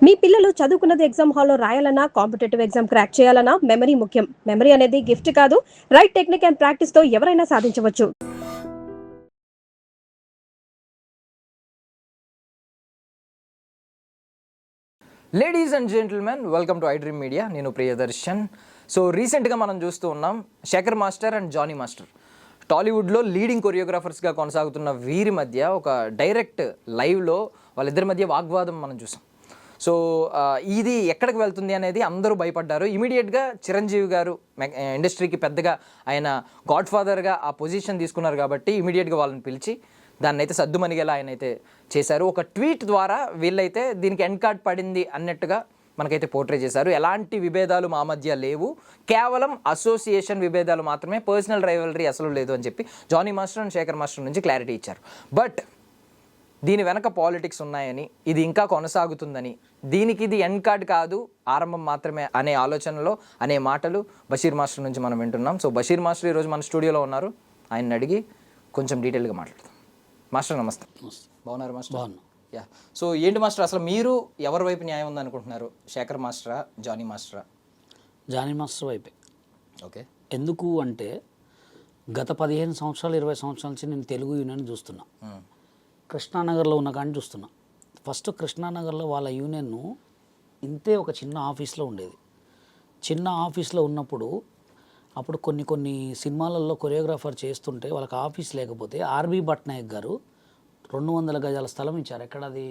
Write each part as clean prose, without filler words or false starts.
మీ పిల్లలు చదువుకున్నది ఎగ్జామ్ హాల్లో రాయాలన్నా కాంపిటేటివ్ ఎగ్జామ్ క్రాక్ చేయాలన్నా మెమరీ ముఖ్యం. మెమరీ అనేది గిఫ్ట్ కాదు, రైట్ టెక్నిక్ అండ్ ప్రాక్టీస్ తో ఎవరైనా సాధించవచ్చు. Ladies and gentlemen, welcome to iDream media. నేను ప్రియదర్శన్. సో రీసెంట్గా మనం చూస్తూ ఉన్నాం Shekhar master and Johnny master టాలీవుడ్లో లీడింగ్ కొరియోగ్రాఫర్స్గా కొనసాగుతున్న వీరి మధ్య ఒక డైరెక్ట్ లైవ్లో వాళ్ళిద్దరి మధ్య వాగ్వాదం మనం చూసాం. సో ఇది ఎక్కడికి వెళ్తుంది అనేది అందరూ భయపడ్డారు. ఇమీడియట్గా చిరంజీవి గారు ఇండస్ట్రీకి పెద్దగా ఆయన గాడ్ ఫాదర్గా ఆ పొజిషన్ తీసుకున్నారు కాబట్టి ఇమీడియట్గా వాళ్ళని పిలిచి దాన్ని అయితే సద్దుమణిగేలా ఆయన అయితే చేశారు. ఒక ట్వీట్ ద్వారా వీళ్ళైతే దీనికి ఎండ్ కార్డ్ పడింది అన్నట్టుగా మనకైతే పోర్ట్రే చేశారు. ఎలాంటి విభేదాలు మా మధ్య లేవు, కేవలం అసోసియేషన్ విభేదాలు మాత్రమే, పర్సనల్ రైవలరీ అసలు లేదు అని చెప్పి Johnny master and Shekhar master నుంచి క్లారిటీ ఇచ్చారు. బట్ దీని వెనక పాలిటిక్స్ ఉన్నాయని, ఇది ఇంకా కొనసాగుతుందని, దీనికి ఇది ఎండ్ కార్డ్ కాదు, ఆరంభం మాత్రమే అనే ఆలోచనలో అనే మాటలు బషీర్ మాస్టర్ నుంచి మనం వింటున్నాం. సో బషీర్ మాస్టర్ ఈరోజు మన స్టూడియోలో ఉన్నారు. ఆయన్ని అడిగి కొంచెం డీటెయిల్గా మాట్లాడతాం. మాస్టర్ నమస్తే. బాగున్నారు మాస్టర్? బాగున్నా. యా. సో ఏంటి మాస్టర్, అసలు మీరు ఎవరి వైపు న్యాయం ఉందనుకుంటున్నారు? శేఖర్ మాస్టరా, జానీ మాస్టరా? జానీ మాస్టర్ వైపే. ఓకే. ఎందుకు అంటే గత 15 సంవత్సరాలు 20 సంవత్సరాల నుంచి నేను తెలుగు యూనియన్ చూస్తున్నా. కృష్ణానగర్లో ఉన్న కానీ చూస్తున్నా. ఫస్ట్ కృష్ణానగర్లో వాళ్ళ యూనియన్ ఇంతే ఒక చిన్న ఆఫీస్లో ఉండేది. చిన్న ఆఫీస్లో ఉన్నప్పుడు అప్పుడు కొన్ని సినిమాలలో కొరియోగ్రాఫర్ చేస్తుంటే వాళ్ళకి ఆఫీస్ లేకపోతే ఆర్బీ భట్నాయక్ గారు 200 గజాల స్థలం ఇచ్చారు. ఎక్కడ అది?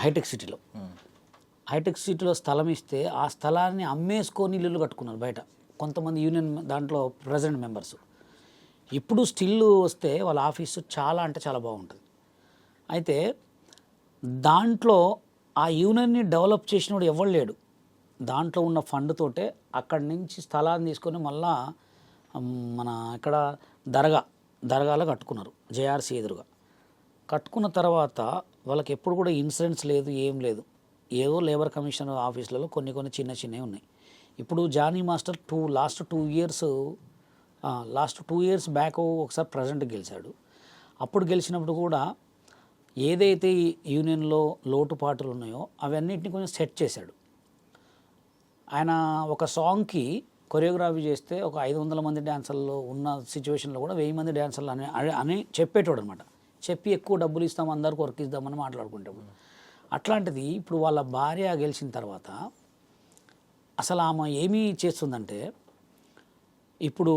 హైటెక్ సిటీలో. హైటెక్ సిటీలో స్థలం ఇస్తే ఆ స్థలాన్ని అమ్మేసుకొని ఇల్లు కట్టుకున్నారు బయట కొంతమంది యూనియన్ దాంట్లో ప్రెసిడెంట్ మెంబర్స్. ఇప్పుడు స్టిల్ వస్తే వాళ్ళ ఆఫీసు చాలా అంటే చాలా బాగుంటుంది. అయితే దాంట్లో ఆ యూనియన్ని డెవలప్ చేసినోడు ఎవరు లేడు. దాంట్లో ఉన్న ఫండ్ తోటే అక్కడి నుంచి స్థలాన్ని తీసుకొని మళ్ళా మన ఇక్కడ దర్గాలో కట్టుకున్నారు, జేఆర్సీ ఎదురుగా. కట్టుకున్న తర్వాత వాళ్ళకి ఎప్పుడు కూడా ఇన్సూరెన్స్ లేదు, ఏం లేదు. ఏదో లేబర్ కమిషన్ ఆఫీసులలో కొన్ని చిన్నవి ఉన్నాయి. ఇప్పుడు Johnny master last two years back ఒకసారి ప్రెసిడెంట్ గెలిచాడు. అప్పుడు గెలిచినప్పుడు కూడా ఏదైతే ఈ యూనియన్లో లోటుపాటులు ఉన్నాయో అవన్నిటిని కొంచెం సెట్ చేశాడు. ఆయన ఒక సాంగ్కి కొరియోగ్రఫీ చేస్తే ఒక 500 మంది డ్యాన్సర్లు ఉన్న సిచ్యువేషన్లో కూడా 1000 మంది డ్యాన్సర్లు అని చెప్పేటోడు అనమాట. చెప్పి ఎక్కువ డబ్బులు ఇస్తాం, అందరికి వర్క్ ఇద్దామని మాట్లాడుకుంటాము. అట్లాంటిది ఇప్పుడు వాళ్ళ భార్య గెలిచిన తర్వాత అసలు ఆమె ఏమీ చేస్తుందంటే, ఇప్పుడు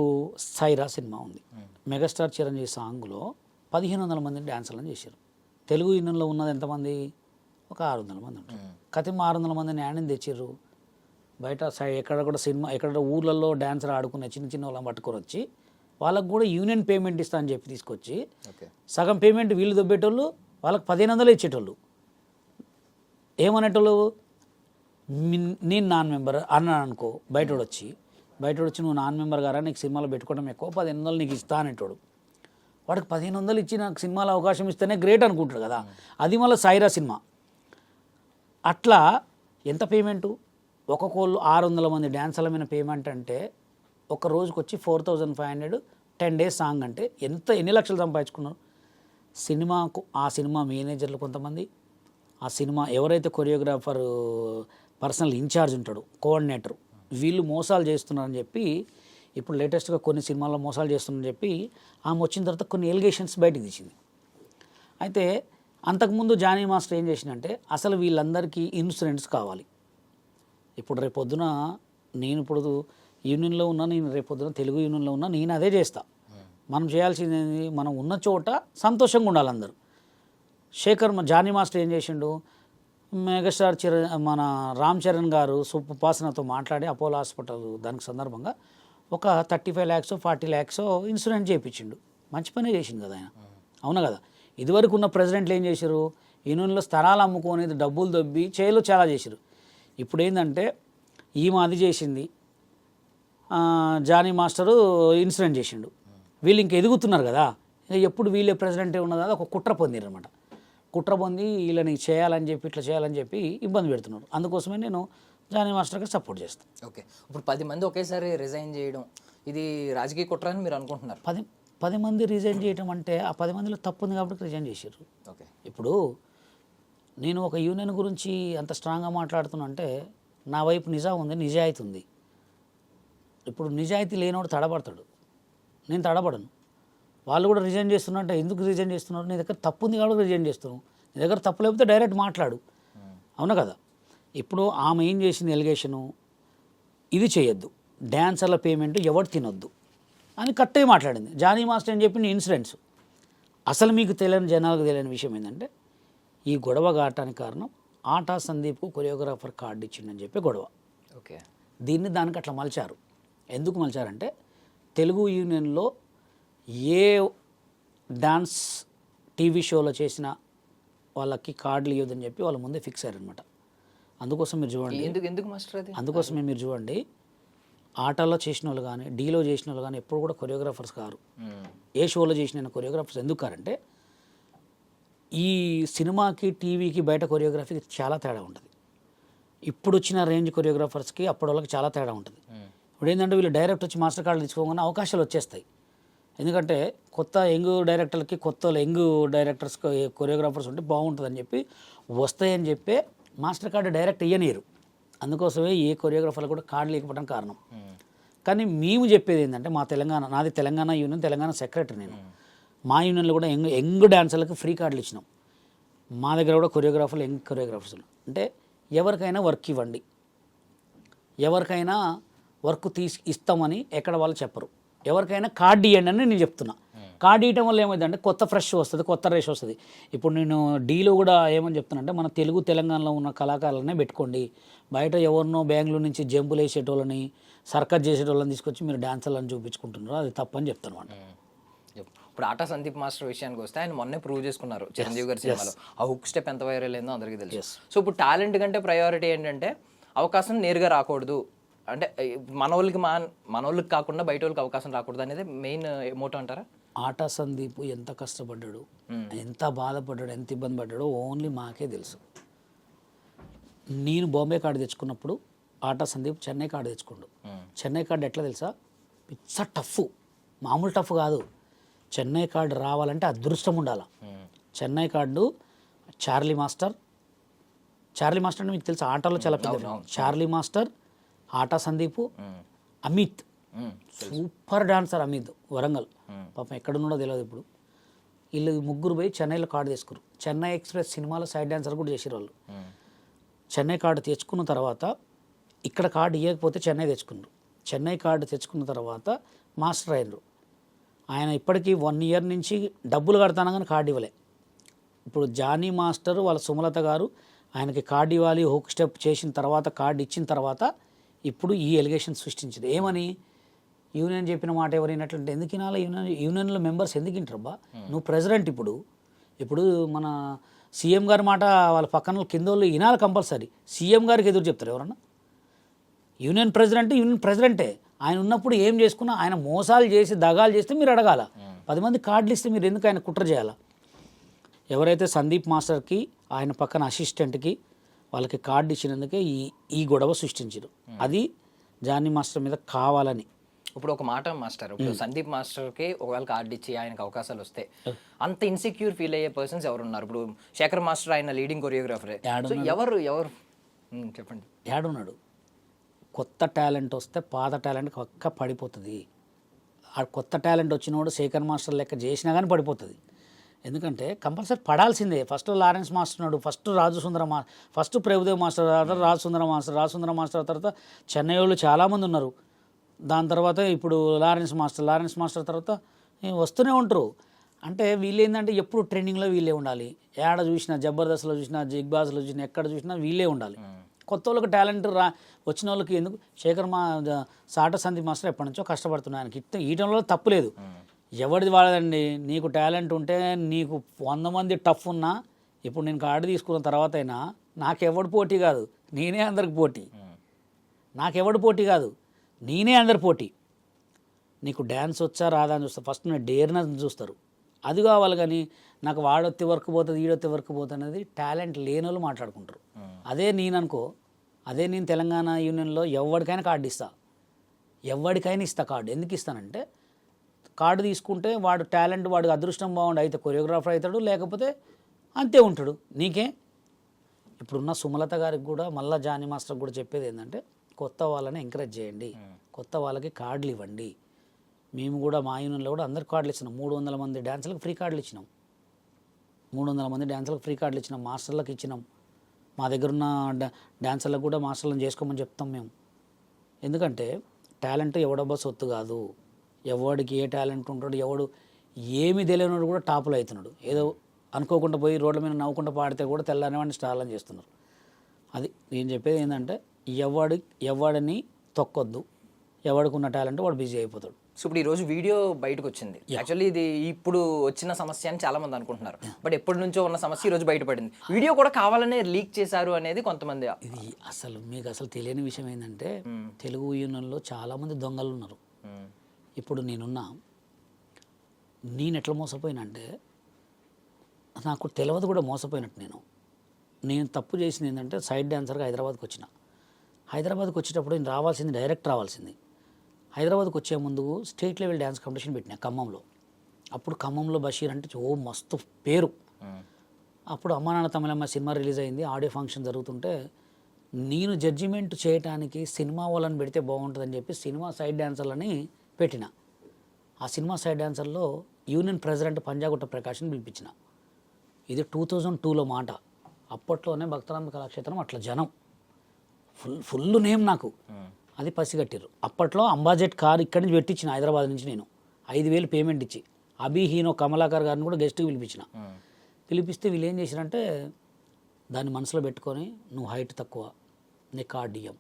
సైరా సినిమా ఉంది, మెగాస్టార్ చిరంజీవి సాంగ్లో 1500 మంది డ్యాన్సర్లను చేశారు. తెలుగు యూనియన్లో ఉన్నది ఎంతమంది? ఒక 600 మంది ఉంటారు. కతిమ 600 మందిని యాడిని తెచ్చిర్రు బయట ఎక్కడ కూడా సినిమా ఎక్కడ ఊర్లలో డ్యాన్సర్ ఆడుకునే చిన్న వాళ్ళని పట్టుకొని వచ్చి వాళ్ళకు కూడా యూనియన్ పేమెంట్ ఇస్తా అని చెప్పి తీసుకొచ్చి సగం పేమెంట్ వీళ్ళు దొబ్బేటోళ్ళు, వాళ్ళకి 1500 ఇచ్చేటోళ్ళు. ఏమనేటోళ్ళు, నేను నాన్ మెంబర్ అన్నాను అనుకో, బయటోడు వచ్చి నువ్వు నాన్ మెంబర్ గారా, నీకు సినిమాలో పెట్టుకోవడం ఎక్కువ, 1500 నీకు ఇస్తా అనేటోడు. వాడికి 1500 ఇచ్చి నాకు సినిమాలో అవకాశం ఇస్తేనే గ్రేట్ అనుకుంటాడు కదా. అది మళ్ళీ సైరా సినిమా. అట్లా ఎంత పేమెంటు? ఒక్కొక్కళ్ళు 600 మంది డ్యాన్సర్ల మీద పేమెంట్ అంటే ఒక రోజుకి వచ్చి 4500, 10 days సాంగ్ అంటే ఎన్ని లక్షలు సంపాదించుకున్నారు. సినిమాకు ఆ సినిమా మేనేజర్లు కొంతమంది, ఆ సినిమా ఎవరైతే కొరియోగ్రాఫర్ పర్సనల్ ఇన్ఛార్జ్ ఉంటాడు, కోఆర్డినేటర్, వీళ్ళు మోసాలు చేస్తున్నారని చెప్పి ఇప్పుడు లేటెస్ట్గా కొన్ని సినిమాల్లో మోసాలు చేస్తున్నారని చెప్పి ఆమె వచ్చిన తర్వాత కొన్ని ఎలిగేషన్స్ బయటకు తీసింది. అయితే అంతకుముందు జానీ మాస్టర్ ఏం చేసిందంటే, అసలు వీళ్ళందరికీ ఇన్సూరెన్స్ కావాలి. ఇప్పుడు రేపొద్దున నేను ఇప్పుడు యూనియన్లో ఉన్నా, నేను రేపొద్దున తెలుగు యూనియన్లో ఉన్నా, నేను అదే చేస్తా. మనం చేయాల్సింది మనం ఉన్న చోట సంతోషంగా ఉండాలి అందరూ. జానీ మాస్టర్ ఏం చేసిండు, మెగాస్టార్ మన రామ్ చరణ్ గారు సుప్పాసనతో మాట్లాడి అపోలో హాస్పిటల్ దానికి సందర్భంగా ఒక 35 lakhs 40 lakhs ఇన్సూరెన్స్ చేయించిండు. మంచి పనే చేసిండు కదా ఆయన, అవునా కదా. ఇదివరకు ఉన్న ప్రెసిడెంట్లు ఏం చేశారు, యూనియన్లో స్థలాలు అమ్ముకునేది డబ్బులు దొబ్బి చేయలో చాలా చేశారు. ఇప్పుడు ఏంటంటే ఈమె అది చేసింది, జానీ మాస్టరు ఇన్సూరెన్స్ చేసిండు. వీళ్ళు ఇంక ఎదుగుతున్నారు కదా, ఎప్పుడు వీళ్ళే ప్రెసిడెంటే ఉన్నది, అది ఒక కుట్ర పొందిరు అనమాట. కుట్ర పొంది వీళ్ళని చేయాలని చెప్పి ఇట్లా చేయాలని చెప్పి ఇబ్బంది పెడుతున్నారు. అందుకోసమే నేను జానీ మాస్టర్కి సపోర్ట్ చేస్తాను. ఓకే. ఇప్పుడు 10 మంది ఒకేసారి రిజైన్ చేయడం ఇది రాజకీయ కుట్ర అని మీరు అనుకుంటున్నారు? 10 మంది రిజైన్ చేయడం అంటే ఆ 10 మందిలో తప్పు ఉంది కాబట్టి రిజైన్ చేశారు. ఓకే. ఇప్పుడు నేను ఒక యూనియన్ గురించి అంత స్ట్రాంగ్గా మాట్లాడుతున్నా అంటే నా వైపు నిజం ఉంది, నిజాయితీ ఉంది. ఇప్పుడు నిజాయితీ లేనివాడు తడబడతాడు, నేను తడబడను. వాళ్ళు కూడా రిజైన్ చేస్తున్నట్టే, ఎందుకు రిజైన్ చేస్తున్నారు? నీ దగ్గర తప్పు ఉంది కాబట్టి రిజైన్ చేస్తున్నావు. నీ దగ్గర తప్పు లేకపోతే డైరెక్ట్ మాట్లాడు, అవునా కదా? ఇప్పుడు ఆమె ఏం చేసింది ఎలిగేషను, ఇది చేయొద్దు, డ్యాన్సర్ల పేమెంట్ ఎవరు తినొద్దు అని కరెక్ట్గా మాట్లాడింది. జానీ మాస్టర్ అని చెప్పిన ఇన్సిడెంట్స్. అసలు మీకు తెలియని జనాలకు తెలియని విషయం ఏంటంటే ఈ గొడవ కావటానికి కారణం ఆటా సందీప్ కొరియోగ్రాఫర్ కార్డు ఇచ్చిండని చెప్పి గొడవ. ఓకే, దీన్ని దానికి అట్లా మలిచారు. ఎందుకు మలిచారంటే తెలుగు యూనియన్లో ఏ డాన్స్ టీవీ షోలో చేసిన వాళ్ళకి కార్డులు ఇవ్వదని చెప్పి వాళ్ళ ముందే ఫిక్స్ అయ్యారనమాట. అందుకోసం మీరు చూడండి, ఎందుకు మాస్టర్ అది? అందుకోసమే మీరు చూడండి, ఆటలో చేసిన వాళ్ళు కానీ డీలో చేసిన వాళ్ళు కానీ ఎప్పుడు కూడా కొరియోగ్రాఫర్స్ కారు. ఏ షోలో చేసిన కొరియోగ్రాఫర్స్ ఎందుకు కారంటే ఈ సినిమాకి టీవీకి బయట కొరియోగ్రఫీకి చాలా తేడా ఉంటుంది. ఇప్పుడు వచ్చిన రేంజ్ కొరియోగ్రాఫర్స్కి అప్పటి వాళ్ళకి చాలా తేడా ఉంటుంది. ఇప్పుడు ఏంటంటే వీళ్ళు డైరెక్ట్ వచ్చి మాస్టర్ కార్డులు తీసుకోగానే అవకాశాలు వచ్చేస్తాయి. ఎందుకంటే కొత్త యంగ్ డైరెక్టర్లకి కొత్త యంగ్ డైరెక్టర్స్ కొరియోగ్రాఫర్స్ ఉంటే బాగుంటుందని చెప్పి వస్తాయని చెప్పి మాస్టర్ కార్డు డైరెక్ట్ ఇయ్యనీరు. అందుకోసమే ఏ కొరియోగ్రాఫర్లు కూడా కార్డు లేకపోవడం కారణం. కానీ మేము చెప్పేది ఏంటంటే మా నాది తెలంగాణ యూనియన్, తెలంగాణ సెక్రటరీ నేను. మా యూనియన్లో కూడా యంగ్ డాన్సర్లకు ఫ్రీ కార్డులు ఇచ్చినాం. మా దగ్గర కూడా కొరియోగ్రాఫర్లు యంగ్ కొరియోగ్రాఫర్స్ అంటే ఎవరికైనా వర్క్ ఇవ్వండి, ఎవరికైనా వర్క్ ఇస్తామని ఎక్కడ వాళ్ళు చెప్పరు. ఎవరికైనా కార్డు ఇవ్వండి అని నేను చెప్తున్నా. కార్డు ఇవ్వడం వల్ల ఏమైందంటే కొత్త ఫ్రెష్ వస్తుంది, కొత్త రేష్ వస్తుంది. ఇప్పుడు నేను డీలో కూడా ఏమని చెప్తున్నానంటే మన తెలంగాణలో ఉన్న కళాకారులనే పెట్టుకోండి, బయట ఎవరినో బెంగళూరు నుంచి జంపులు వేసేటోళ్ళని సర్కస్ చేసేటోళ్ళని తీసుకొచ్చి మీరు డాన్సర్లను చూపించుకుంటున్నారు, అది తప్పని చెప్తాను అన్నమాట. ఇప్పుడు ఆటా సందీప్ మాస్టర్ విషయానికి వస్తే ఆయన మొన్నే ప్రూవ్ చేసుకున్నారు చిరంజీవి గారి సినిమాలో. ఆ హుక్ స్టెప్ ఎంత వైరల్ అయిందో అందరికీ తెలుసు. సో ఇప్పుడు టాలెంట్ కంటే ప్రయారిటీ ఏంటంటే అవకాశం నేరుగా రాకూడదు, అంటే మనోళ్ళకి కాకుండా బయట వాళ్ళకి అవకాశం రాకూడదు అనేది మెయిన్ మోటో అంటారా? ఆటా సందీప్ ఎంత కష్టపడ్డాడు, ఎంత బాధపడ్డాడు, ఎంత ఇబ్బంది పడ్డాడో ఓన్లీ మాకే తెలుసు. నేను బాంబే కార్డు తెచ్చుకున్నప్పుడు ఆటా సందీప్ చెన్నై కార్డు తెచ్చుకోండు. చెన్నై కార్డు ఎట్లా తెలుసా, పిచ్చ టఫ్, మామూలు టఫ్ కాదు. చెన్నై కార్డు రావాలంటే అదృష్టం ఉండాలి. చెన్నై కార్డు చార్లీ మాస్టర్ అంటే మీకు తెలుసు ఆటలో చాలా పెద్ద. చార్లీ మాస్టర్, ఆటా సందీపు, అమిత్, సూపర్ డాన్సర్ అమిత్, వరంగల్, పాపం ఎక్కడున్నాడో తెలియదు ఇప్పుడు. వీళ్ళు ముగ్గురు పోయి చెన్నైలో కార్డు తీసుకురు. చెన్నై ఎక్స్ప్రెస్ సినిమాలో సైడ్ డాన్సర్ కూడా చేసారు వాళ్ళు. చెన్నై కార్డు తెచ్చుకున్న తర్వాత ఇక్కడ కార్డు ఇవ్వకపోతే చెన్నై తెచ్చుకున్నారు. చెన్నై కార్డు తెచ్చుకున్న తర్వాత మాస్టర్ అయినరు. ఆయన ఇప్పటికీ 1 year నుంచి డబ్బులు కడతాను కానీ కార్డు ఇవ్వలే. ఇప్పుడు జానీ మాస్టర్ వాళ్ళ సుమలత గారు ఆయనకి కార్డు ఇవ్వాలి, హుక్ స్టెప్ చేసిన తర్వాత కార్డు ఇచ్చిన తర్వాత ఇప్పుడు ఈ ఎలిగేషన్ సృష్టించింది. ఏమని యూనియన్ చెప్పిన మాట ఎవరు వినట్లంటే ఎందుకు వినాలి? యూనియన్లో మెంబర్స్ ఎందుకు వింటారబ్బా? నువ్వు ప్రెసిడెంట్. ఇప్పుడు మన సీఎం గారి మాట వాళ్ళ పక్కన కింద వాళ్ళు వినాలి కంపల్సరీ. సీఎం గారికి ఎదురు చెప్తారు ఎవరన్నా? యూనియన్ ప్రెసిడెంటే. ఆయన ఉన్నప్పుడు ఏం చేసుకున్నా ఆయన మోసాలు చేసి దగాలు చేస్తే మీరు అడగాల. 10 మంది కార్డులు ఇస్తే మీరు ఎందుకు ఆయన కుట్ర చేయాలా? ఎవరైతే సందీప్ మాస్టర్కి ఆయన పక్కన అసిస్టెంట్కి వాళ్ళకి కార్డు ఇచ్చినందుకే ఈ గొడవ సృష్టించారు. అది జానీ మాస్టర్ మీద కావాలని. ఇప్పుడు ఒక మాట మాస్టర్, ఇప్పుడు సందీప్ మాస్టర్కి ఒకవేళ కార్డు ఇచ్చి ఆయనకు అవకాశాలు వస్తే అంత ఇన్సెక్యూర్ ఫీల్ అయ్యే పర్సన్స్ ఎవరు ఉన్నారు? ఇప్పుడు శేఖర్ మాస్టర్ ఆయన లీడింగ్ కొరియోగ్రాఫరే. ఎవరు చెప్పండి. ఏడున్నాడు? కొత్త టాలెంట్ వస్తే పాత టాలెంట్ పక్క పడిపోతుంది. ఆ కొత్త టాలెంట్ వచ్చినోడు శేఖర్ మాస్టర్ లెక్క చేసినా కానీ పడిపోతుంది. ఎందుకంటే కంపల్సరీ పడాల్సిందే. ఫస్ట్ లారెన్స్ మాస్టర్ ఉన్నాడు, ఫస్ట్ ప్రభుదేవ్ మాస్టర్, తర్వాత రాజసుందర మాస్టర్ తర్వాత చెన్నై వాళ్ళు చాలామంది ఉన్నారు. దాని తర్వాత ఇప్పుడు లారెన్స్ మాస్టర్ తర్వాత వస్తూనే ఉంటారు. అంటే వీళ్ళు ఏంటంటే ఎప్పుడు ట్రెండింగ్లో వీళ్ళే ఉండాలి. ఏడ చూసినా, జబర్దస్త్లో చూసినా, బిగ్ బాస్లో చూసినా, ఎక్కడ చూసినా వీళ్ళే ఉండాలి. కొత్త వాళ్ళకి టాలెంట్ వచ్చిన వాళ్ళకి ఎందుకు? ఆటా సందీప్ మాస్టర్ ఎప్పటి నుంచో కష్టపడుతున్నాయి. ఆయనకి ఈటంలో తప్పు లేదు, ఎవరిది వాడదండి. నీకు టాలెంట్ ఉంటే నీకు 100 మంది టఫ్ ఉన్నా ఇప్పుడు నేను కార్డు తీసుకున్న తర్వాత అయినా నాకెవడు పోటీ కాదు, నేనే అందరికి పోటీ. నాకెవడు పోటీ కాదు, నేనే అందరి పోటీ. నీకు డ్యాన్స్ వచ్చా రాదా అని చూస్తారు. ఫస్ట్ నేను డేర్నెస్ చూస్తారు, అది కావాలి. కానీ నాకు వాడొత్తి వర్క్ పోతుంది, ఈడొత్తి వర్క్ పోతుంది అనేది టాలెంట్ లేని వాళ్ళు మాట్లాడుకుంటారు. అదే నేను తెలంగాణ యూనియన్లో ఎవరికైనా కార్డు ఇస్తా కార్డు. ఎందుకు ఇస్తానంటే కార్డు తీసుకుంటే వాడు టాలెంట్, వాడు అదృష్టం బాగుండు అయితే కొరియోగ్రాఫర్ అవుతాడు, లేకపోతే అంతే ఉంటాడు. నీకే ఇప్పుడున్న సుమలత గారికి కూడా మళ్ళా జానీ మాస్టర్ కూడా చెప్పేది ఏంటంటే కొత్త వాళ్ళని ఎంకరేజ్ చేయండి, కొత్త వాళ్ళకి కార్డులు ఇవ్వండి. మేము కూడా మా యూనియన్లో కూడా అందరికి కార్డులు ఇచ్చినాం. 300 మంది డ్యాన్సులకు ఫ్రీ కార్డులు ఇచ్చినాం. 300 మంది డ్యాన్సులకు ఫ్రీ కార్డులు ఇచ్చినాం, మాస్టర్లకు ఇచ్చినాం. మా దగ్గర ఉన్న డాన్సర్లకు కూడా మాస్టర్లను చేసుకోమని చెప్తాం మేము. ఎందుకంటే టాలెంట్ ఎవడబ్బా సొత్తు కాదు. ఎవడికి ఏ టాలెంట్ ఉంటాడు, ఎవడు ఏమి తెలియనివాడు కూడా టాపులో అవుతున్నాడు. ఏదో అనుకోకుండా పోయి రోడ్ల మీద నవ్వుకుంటూ పాడితే కూడా తెల్లనివాడిని స్టార్లను చేస్తున్నారు. అది నేను చెప్పేది ఏంటంటే ఎవడిని తొక్కొద్దు, ఎవడికి ఉన్న టాలెంట్ వాడు బిజీ అయిపోతాడు. సో ఇప్పుడు ఈరోజు వీడియో బయటకు వచ్చింది. యాక్చువల్లీ ఇది ఇప్పుడు వచ్చిన సమస్య అని చాలా మంది అనుకుంటున్నారు, బట్ ఎప్పటి నుంచో ఉన్న సమస్య ఈరోజు బయటపడింది. వీడియో కూడా కావాలనే లీక్ చేశారు అనేది కొంతమంది. ఇది మీకు అసలు తెలియని విషయం ఏంటంటే తెలుగు యూనియన్లో చాలామంది దొంగలు ఉన్నారు. ఇప్పుడు నేను ఎట్లా మోసపోయినంటే నాకు తెలియదు కూడా మోసపోయినట్టు. నేను తప్పు చేసింది ఏంటంటే సైడ్ డాన్సర్గా హైదరాబాద్కి వచ్చిన. హైదరాబాద్కి వచ్చేటప్పుడు నేను రావాల్సింది డైరెక్ట్ రావాల్సింది. హైదరాబాద్కి వచ్చే ముందు స్టేట్ లెవెల్ డ్యాన్స్ కాంపిటీషన్ పెట్టినా ఖమ్మంలో. అప్పుడు ఖమ్మంలో బషీర్ అంటే మస్తు పేరు. అప్పుడు అమ్మా నాన్న తమిళమ్మ సినిమా రిలీజ్ అయింది, ఆడియో ఫంక్షన్ జరుగుతుంటే నేను జడ్జిమెంట్ చేయడానికి సినిమా వాళ్ళని పెడితే బాగుంటుందని చెప్పి సినిమా సైడ్ డాన్సర్లని పెట్టిన. ఆ సినిమా సైడ్ డాన్సర్లో యూనియన్ ప్రెసిడెంట్ పంజాగుట్ట ప్రకాష్ని పిలిపించిన. ఇది 2002లో మాట. అప్పట్లోనే భక్తరామ కళాక్షేత్రం అట్లా జనం ఫుల్ నేమ్ నాకు. అది పసిగట్టిర్రు. అప్పట్లో అంబాజెట్ కార్ ఇక్కడి నుంచి పెట్టించిన హైదరాబాద్ నుంచి నేను 5,000 పేమెంట్ ఇచ్చి అభి హీనో కమలాకర్ గారిని కూడా గెస్ట్కి పిలిపించిన. పిలిపిస్తే వీళ్ళు ఏం చేశారంటే దాన్ని మనసులో పెట్టుకొని నువ్వు హైట్ తక్కువ నీ కార్డు ఇయ్యం,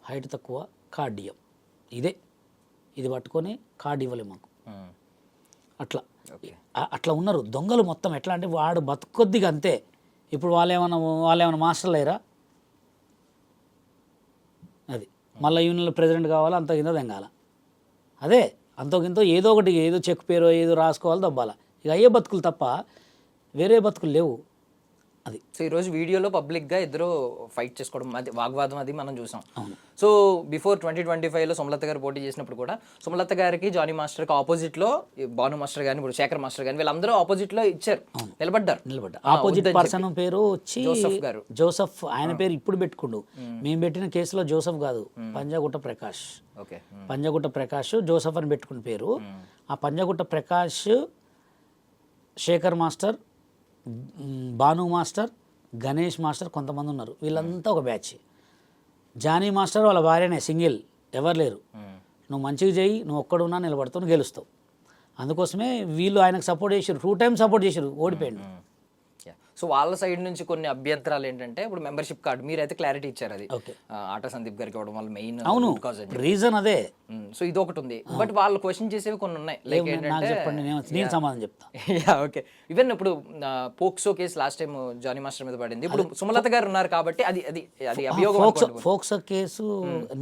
హైట్ తక్కువ కార్డు ఇయ్యం, ఇది పట్టుకొని కార్డు ఇవ్వలేము మాకు. అట్లా ఉన్నారు దొంగలు మొత్తం. ఎట్లా అంటే వాడు బతుకొద్దిగా అంతే. ఇప్పుడు వాళ్ళేమన్నా మాస్టర్లు అయ్యారా? అది మళ్ళీ యూనియన్లో ప్రెసిడెంట్ కావాలా, అంత కింద తెంగాల. అదే అంతకింతో ఏదో ఒకటి, ఏదో చెక్ పేరో ఏదో రాసుకోవాలి, దబ్బాలా. ఇక అయ్యే బతుకులు తప్ప వేరే బతుకులు లేవు. అది సో ఈరోజు వీడియోలో పబ్లిక్గా ఇద్దరు ఫైట్ చేసుకోవడం, అది వాగ్వాదం అది మనం చూసాం. సో బిఫోర్ 2025లో సుమలత గారు పోటీ చేసినప్పుడు కూడా సుమలత గారికి జానీ మాస్టర్కి ఆపోజిట్లో భాను మాస్టర్ కానీ ఇప్పుడు శేఖర్ మాస్టర్ కానీ వీళ్ళందరూ ఆపోజిట్లో ఇచ్చారు, నిలబడ్డారు. ఆపోజిట్ పర్సన్ పేరు వచ్చి జోసఫ్ గారు. జోసఫ్ ఆయన పేరు ఇప్పుడు పెట్టుకుండు. మేము పెట్టిన కేసులో జోసఫ్ కాదు, పంజాగుట్ట ప్రకాష్. ఓకే, పంజాగుట్ట ప్రకాష్ జోసఫ్ అని పెట్టుకున్న పేరు. ఆ Panjagutta Prakash, Shekhar master, Bhanu master, Ganesh master కొంతమంది ఉన్నారు. వీళ్ళంతా ఒక బ్యాచ్. జానీ మాస్టర్ వాళ్ళ భార్యనే, సింగిల్, ఎవరు లేరు. నువ్వు మంచిగా చేయి, నువ్వు ఒక్కడున్నా నిలబడుతూ గెలుస్తావు. అందుకోసమే వీళ్ళు ఆయనకు సపోర్ట్ చేశారు. 2 times సపోర్ట్ చేశారు, ఓడిపోయాడు. సో వాళ్ళ సైడ్ నుంచి కొన్ని అభ్యంతరాలు ఏంటంటే ఇప్పుడు మెంబర్షిప్ కార్డు మీరైతే క్లారిటీ ఇచ్చారు, అది ఆటా సందీప్ గారికి ఇవ్వడం వల్ల మెయిన్ రీజన్ అదే. సో ఇది ఒకటి ఉంది, బట్ వాళ్ళు క్వశ్చన్ చేసేవి కొన్ని ఉన్నాయి. లైక్ ఏంటంటే నేను సమాధానం చెప్తా. ఓకే, ఈవెన్ ఇప్పుడు POCSO case last time Johnny master మీద పడింది. ఇప్పుడు సుమలత గారు ఉన్నారు కాబట్టి అది అది అది అభియోగం. పోక్సో కేసు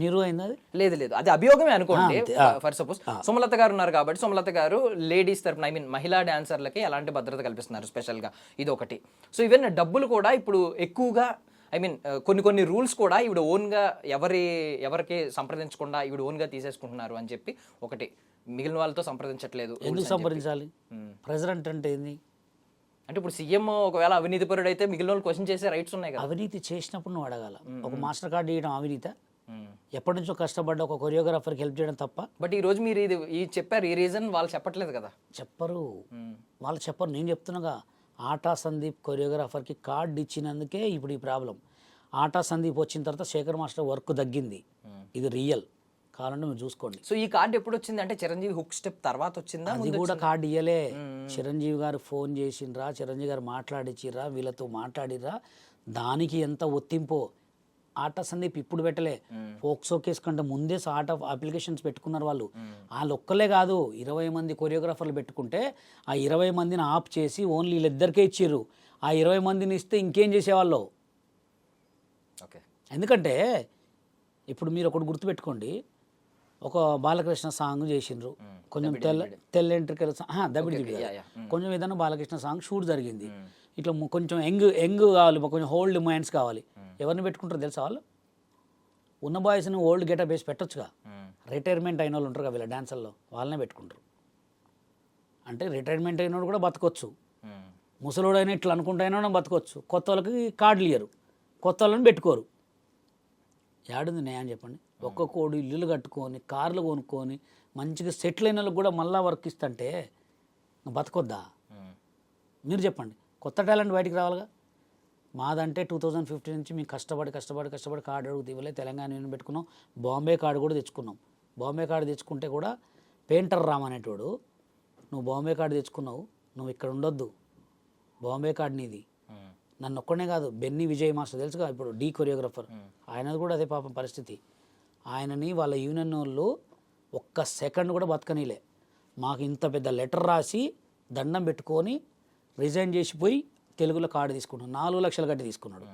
నిరువైంది అది? లేదు, అది అభియోగమే అనుకోండి. ఫర్ సపోజ్ సుమలత గారు ఉన్నారు కాబట్టి సుమలత గారు లేడీస్ తరపున, ఐ మీన్ మహిళా డాన్సర్లకి ఎలాంటి భద్రత కల్పిస్తున్నారు స్పెషల్గా, ఇది ఒకటి. సో ఈవెన్ డబ్బులు కూడా ఇప్పుడు ఎక్కువగా, ఐ మీన్ కొన్ని రూల్స్ కూడా ఈవిడ ఓన్గా ఎవరికి సంప్రదించకుండా ఈవిడ ఓన్గా తీసేసుకుంటున్నారు అని చెప్పి ఒకటి, మిగిలిన వాళ్ళతో సంప్రదించట్లేదు. ఎందుకు సంప్రదించాలి? ప్రెసిడెంట్ అంటే ఏంది? అంటే ఇప్పుడు సీఎం ఒకవేళ అవినీతి పరుడు అయితే మిగిలిన వాళ్ళు క్వశ్చన్ చేసే రైట్స్ ఉన్నాయి కదా. అవినీతి చేసినప్పుడు నువ్వు అడగాల. ఒక మాస్టర్ కార్డు ఇవ్వడం అవినీత? ఎప్పటి నుంచో కష్టపడ్డ ఒక కొరియోగ్రాఫర్కి హెల్ప్ చేయడం తప్ప. బట్ ఈ రోజు మీరు ఇది చెప్పారు, ఈ రీజన్ వాళ్ళు చెప్పట్లేదు కదా. వాళ్ళు చెప్పరు, నేను చెప్తున్నాగా. ఆటా సందీప్ కొరియోగ్రాఫర్కి కార్డు ఇచ్చినందుకే ఇప్పుడు ఈ ప్రాబ్లం. ఆటా సందీప్ వచ్చిన తర్వాత శేఖర్ మాస్టర్ వర్క్ తగ్గింది. ఇది రియల్, కావాలంటే మీరు చూసుకోండి. సో ఈ కార్డు ఎప్పుడు వచ్చింది అంటే చిరంజీవి హుక్ స్టెప్ తర్వాత వచ్చిందా? అది కూడా కార్డు ఇయ్యలే. చిరంజీవి గారు ఫోన్ చేసిండ్రా, చిరంజీవి గారు మాట్లాడిచ్చిర్రా, వీళ్ళతో మాట్లాడిర్రా, దానికి ఎంత ఒత్తింపో. ఆటా సందీప్ ఇప్పుడు పెట్టలే, పోక్సో కేసు కంటే ముందే ఆటా అప్లికేషన్స్ పెట్టుకున్నారు వాళ్ళు. వాళ్ళు ఒక్కలే కాదు, 20 మంది కొరియోగ్రాఫర్లు పెట్టుకుంటే ఆ 20 మందిని ఆఫ్ చేసి ఓన్లీ వీళ్ళిద్దరికే ఇచ్చిర్రు. ఆ 20 మందిని ఇస్తే ఇంకేం చేసేవాళ్ళు? ఓకే, ఎందుకంటే ఇప్పుడు మీరు ఒకటి గుర్తుపెట్టుకోండి, ఒక బాలకృష్ణ సాంగ్ చేసిండ్రు, కొంచెం తెల్ల ఎంట్రికల దబిడి, కొంచెం ఏదైనా బాలకృష్ణ సాంగ్ షూట్ జరిగింది. ఇట్లా కొంచెం యంగ్ కావాలి, కొంచెం ఓల్డ్ మైండ్స్ కావాలి. ఎవరిని పెట్టుకుంటారు తెలుసా? వాళ్ళు ఉన్న బాయ్స్ని ఓల్డ్ గెటప్ వేసి పెట్టొచ్చుగా. రిటైర్మెంట్ అయిన వాళ్ళు ఉంటారు కదా వీళ్ళ డాన్సర్లో, వాళ్ళనే పెట్టుకుంటారు. అంటే రిటైర్మెంట్ అయినోడు కూడా బతకొచ్చు, ముసలోడైనా ఇట్లా అనుకుంటా అయినా బతకొచ్చు. కొత్త వాళ్ళకి కార్డులు ఇయ్యరు. కొత్త వాళ్ళని పెట్టుకోరు. ఏడుంది న్యాయం చెప్పండి? ఒక్కొక్కడు ఇల్లులు కట్టుకొని కార్లు కొనుక్కొని మంచిగా సెటిల్ అయిన వాళ్ళకి కూడా మళ్ళా వర్క్ ఇస్తుంటే బతకొద్దా? మీరు చెప్పండి. కొత్త టాలెంట్ బయటికి రావాలిగా. మాదంటే 2015 నుంచి మేము కష్టపడి కార్డు అడుగు ఇవ్వలే. తెలంగాణ యూనియన్ పెట్టుకున్నాం. బాంబే కార్డు కూడా తెచ్చుకున్నాం. బాంబే కార్డు తెచ్చుకుంటే కూడా పెయింటర్ రామనేటోడు, నువ్వు బాంబే కార్డు తెచ్చుకున్నావు, నువ్వు ఇక్కడ ఉండొద్దు, బాంబే కార్డు నీది. నన్ను ఒక్కడే కాదు, బెన్నీ విజయ్ మాస్టర్ తెలుసుగా, ఇప్పుడు డీ కొరియోగ్రాఫర్, ఆయనది కూడా అదే పాపం పరిస్థితి. ఆయనని వాళ్ళ యూనియన్ వాళ్ళు ఒక్క సెకండ్ కూడా బతకనీలే. మాకు ఇంత పెద్ద లెటర్ రాసి దండం పెట్టుకొని రిజైన్ చేసిపోయి తెలుగులో కార్డు తీసుకున్నాడు. 4 లక్షలు కట్టి తీసుకున్నాడు.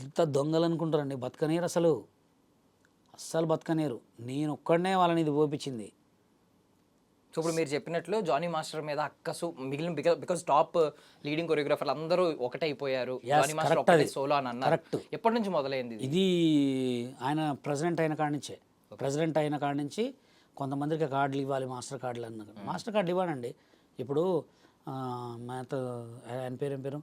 ఎంత దొంగలు అనుకుంటారండి? బతకనేరు, అస్సలు బతకనేరు. నేను ఒక్కడనే వాళ్ళని ఇది పోపించింది. సో ఇప్పుడు మీరు చెప్పినట్లు జానీ మాస్టర్ మీద అక్కసు మిగిలిన బికాస్ టాప్ లీడింగ్ కొరియోగ్రాఫర్లు అందరూ ఒకటే అయిపోయారు, జానీ మాస్టర్ ఒకటే సోలో అని అన్నారు. ఎప్పటి నుంచి మొదలైంది ఇది? ఆయన ప్రెసిడెంట్ అయిన కాడి నుంచి కొంతమందికి కార్డులు ఇవ్వాలి, మాస్టర్ కార్డులు అన్నారు. మాస్టర్ కార్డులు ఇవ్వనండి. ఇప్పుడు ఆయన పేరు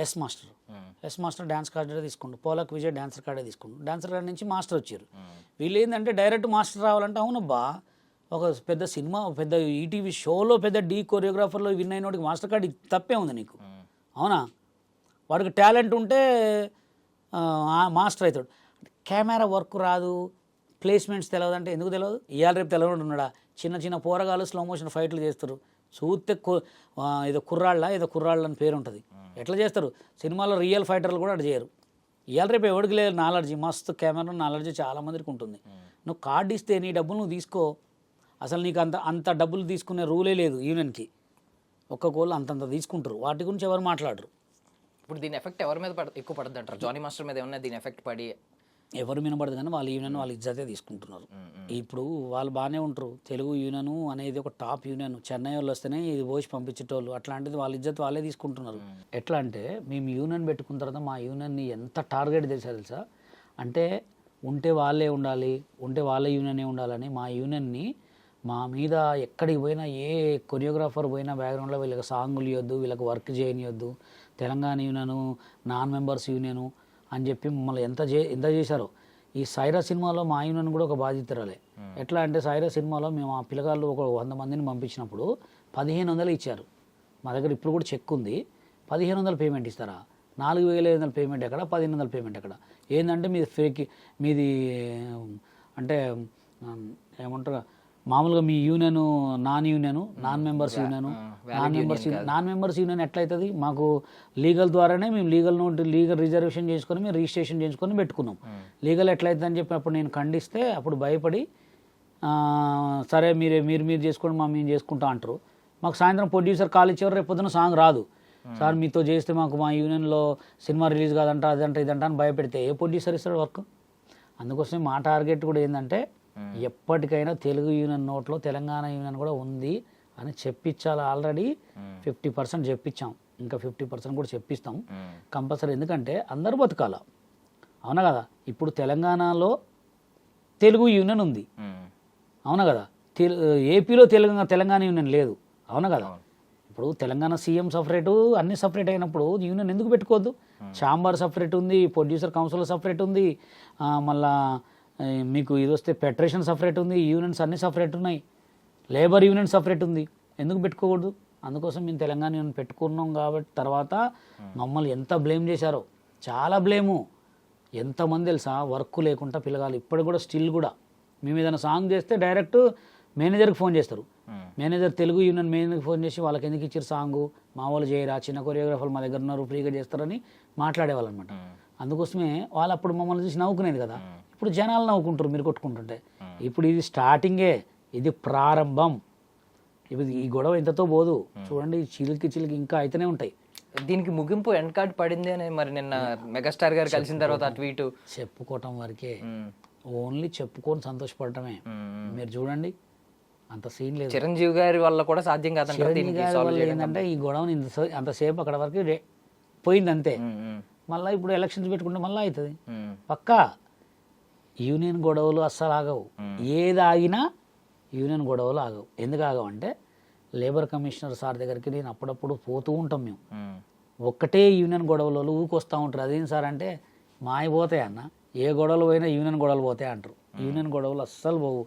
ఎస్ మాస్టర్ డ్యాన్స్ కార్డే తీసుకుంటు, పోలక్ విజయ్ డాన్సర్ కార్డే తీసుకుంటు. డాన్సర్ కార్డు నుంచి మాస్టర్ వచ్చారు. వీళ్ళు ఏంటంటే డైరెక్ట్ మాస్టర్ రావాలంటే అవునబ్బా, ఒక పెద్ద సినిమా, పెద్ద ఈటీవీ షోలో పెద్ద డీ కొరియోగ్రాఫర్లో విన్ అయినోడికి మాస్టర్ కార్డు తప్పే ఉంది నీకు? అవునా? వాడికి టాలెంట్ ఉంటే మాస్టర్ అవుతాడు. కెమెరా వర్క్ రాదు, ప్లేస్మెంట్స్ తెలియదు అంటే ఎందుకు తెలియదు? ఇవాళ రేపు తెలియదు ఉన్నాడా? చిన్న పోరగాళ్ళు స్లో మోషన్ ఫైట్లు చేస్తారు. చూస్తే ఏదో కుర్రాళ్ళ అని పేరు ఉంటుంది. ఎట్లా చేస్తారు? సినిమాలో రియల్ ఫైటర్లు కూడా అటు చేయరు. ఇవాళ రేపు ఎవరికి లేదు నాలెడ్జీ, మస్తు కెమెరా నాలెడ్జీ చాలా మందికి ఉంటుంది. నువ్వు కార్డు ఇస్తే నీ డబ్బులు నువ్వు తీసుకో. అసలు నీకు అంత డబ్బులు తీసుకునే రూలే లేదు యూనియన్కి. ఒక్క గోళ్ళు అంతంత తీసుకుంటారు. వాటి గురించి ఎవరు మాట్లాడరు. ఇప్పుడు దీని ఎఫెక్ట్ ఎవరి మీద ఎక్కువ పడుతుంది అంటారు? జానీ మాస్టర్ మీద ఏమన్నా దీని ఎఫెక్ట్ పడి? ఎవరు వినబడదు కానీ వాళ్ళ యూనియన్ వాళ్ళ ఇజ్జతే తీసుకుంటున్నారు. ఇప్పుడు వాళ్ళు బాగానే ఉంటారు. తెలుగు యూనియన్ అనేది ఒక టాప్ యూనియన్. చెన్నై వాళ్ళు వస్తేనే ఇది పోసి పంపించేటోళ్ళు. అట్లాంటిది వాళ్ళ ఇజ్జత్ వాళ్ళే తీసుకుంటున్నారు. ఎట్లా అంటే మేము యూనియన్ పెట్టుకున్న తర్వాత మా యూనియన్ని ఎంత టార్గెట్ తెలుసా? అంటే ఉంటే వాళ్ళే ఉండాలి, ఉంటే వాళ్ళ యూనియనే ఉండాలని మా యూనియన్ని మా మీద ఎక్కడికి పోయినా, ఏ కొరియోగ్రాఫర్ పోయినా బ్యాక్గ్రౌండ్లో వీళ్ళకి సాంగులు ఇవ్వద్దు, వీళ్ళకి వర్క్ చేయనియొద్దు, Telangana union non members union అని చెప్పి మమ్మల్ని ఎంత చేశారో. ఈ సైరా సినిమాలో మా యూనియన్ కూడా ఒక బాధ్యతరాలే. ఎట్లా అంటే సైరా సినిమాలో మేము ఆ పిల్లగాళ్ళు ఒక 100 మందిని పంపించినప్పుడు 1500 ఇచ్చారు. మా దగ్గర ఇప్పుడు కూడా చెక్ ఉంది. 1500 పేమెంట్ ఇస్తారా? 4500 పేమెంట్ ఎక్కడ, 1500 పేమెంట్ ఎక్కడ? ఏంటంటే మీది అంటే ఏమంటారు, మామూలుగా మీ యూనియన్ నాన్ మెంబర్స్ యూనియన్ ఎట్లయితుంది? మాకు లీగల్ ద్వారానే మేము లీగల్ రిజర్వేషన్ చేసుకొని మేము రిజిస్ట్రేషన్ చేసుకొని పెట్టుకున్నాం. లీగల్ ఎట్లయితుంది అని చెప్పి అప్పుడు నేను ఖండిస్తే అప్పుడు భయపడి సరే మీరు చేసుకోండి, మేము చేసుకుంటా అంటారు. మాకు సాయంత్రం ప్రొడ్యూసర్ కాల్ ఇచ్చేవారు, రేపు పొద్దున సాంగ్ రాదు సార్, మీతో చేస్తే మాకు మా యూనియన్లో సినిమా రిలీజ్ కాదంట, అదంట ఇదంట అని భయపెడితే ఏ ప్రొడ్యూసర్ ఇస్తాడు వర్క్? అందుకోసమే మా టార్గెట్ కూడా ఏంటంటే ఎప్పటికైనా తెలుగు యూనియన్ నోట్లో తెలంగాణ యూనియన్ కూడా ఉంది అని చెప్పించాలి. ఆల్రెడీ 50% చెప్పించాం, ఇంకా 50% కూడా చెప్పిస్తాం కంపల్సరీ. ఎందుకంటే అందరూ బతకాల, అవునా కదా? ఇప్పుడు తెలంగాణలో తెలుగు యూనియన్ ఉంది, అవునా కదా? ఏపీలో తెలంగాణ యూనియన్ లేదు, అవునా కదా? ఇప్పుడు తెలంగాణ సీఎం సపరేటు, అన్ని సపరేట్ అయినప్పుడు యూనియన్ ఎందుకు పెట్టుకోవద్దు? ఛాంబర్ సపరేట్ ఉంది, ప్రొడ్యూసర్ కౌన్సిల్ సపరేట్ ఉంది, మళ్ళా మీకు ఇది వస్తే ఫెడరేషన్ సపరేట్ ఉంది, యూనియన్స్ అన్నీ సపరేట్ ఉన్నాయి, లేబర్ యూనియన్ సపరేట్ ఉంది. ఎందుకు పెట్టుకోకూడదు? అందుకోసం మేము తెలంగాణ యూనియన్ పెట్టుకున్నాం. కాబట్టి తర్వాత మమ్మల్ని ఎంత బ్లేమ్ చేశారో, చాలా బ్లేము. ఎంతమంది తెలుసా వర్క్ లేకుండా పిల్లగాలు ఇప్పటికి కూడా స్టిల్ కూడా మేము ఏదైనా సాంగ్ చేస్తే డైరెక్ట్ మేనేజర్కి ఫోన్ చేస్తారు. మేనేజర్ తెలుగు యూనియన్ మేనేజర్కి ఫోన్ చేసి వాళ్ళకి ఎందుకు ఇచ్చారు సాంగు, మా వాళ్ళు చేయరా, చిన్న కొరియోగ్రాఫర్లు మా దగ్గర ఉన్నారు, ఫ్రీగా చేస్తారని మాట్లాడేవాళ్ళు అనమాట. అందుకోసమే వాళ్ళు అప్పుడు మమ్మల్ని చూసి నవ్వుకునేది కదా. ఇప్పుడు జనాలు నవ్వుకుంటారు మీరు కొట్టుకుంటుంటే. ఇప్పుడు ఇది స్టార్టింగే, ఇది ప్రారంభం. ఇప్పుడు ఈ గొడవ ఇంతతో పోదు, చూడండి చిలికి ఇంకా అయితేనే ఉంటాయి. దీనికి ముగింపు ఎండ్ కార్డ్ పడింది అని మరి నిన్న మెగాస్టార్ గారు కలిసిన తర్వాత ట్వీట్ చెప్పుకోవటం వరకే, ఓన్లీ చెప్పుకొని సంతోషపడటమే. మీరు చూడండి అంత సీన్ లేదు. చిరంజీవి గారి వల్ల కూడా సాధ్యం కాదు. ఏంటంటే ఈ గొడవని అంతసేపు అక్కడ వరకు పోయింది అంతే. మళ్ళీ ఇప్పుడు ఎలక్షన్స్ పెట్టుకుంటే మళ్ళీ అవుతుంది పక్కా. యూనియన్ గొడవలు అస్సలు ఆగవు, ఏది ఆగినా యూనియన్ గొడవలు ఆగవు. ఎందుకు ఆగవు అంటే లేబర్ కమిషనర్ సార్ దగ్గరికి నేను అప్పుడప్పుడు పోతూ ఉంటాం మేము. ఒక్కటే యూనియన్ గొడవలు ఊకొస్తూ ఉంటారు. అదేం సార్ అంటే మాయపోతాయి అన్న, ఏ గొడవలు పోయినా యూనియన్ గొడవలు పోతాయి అంటారు. యూనియన్ గొడవలు అస్సలు పోవు,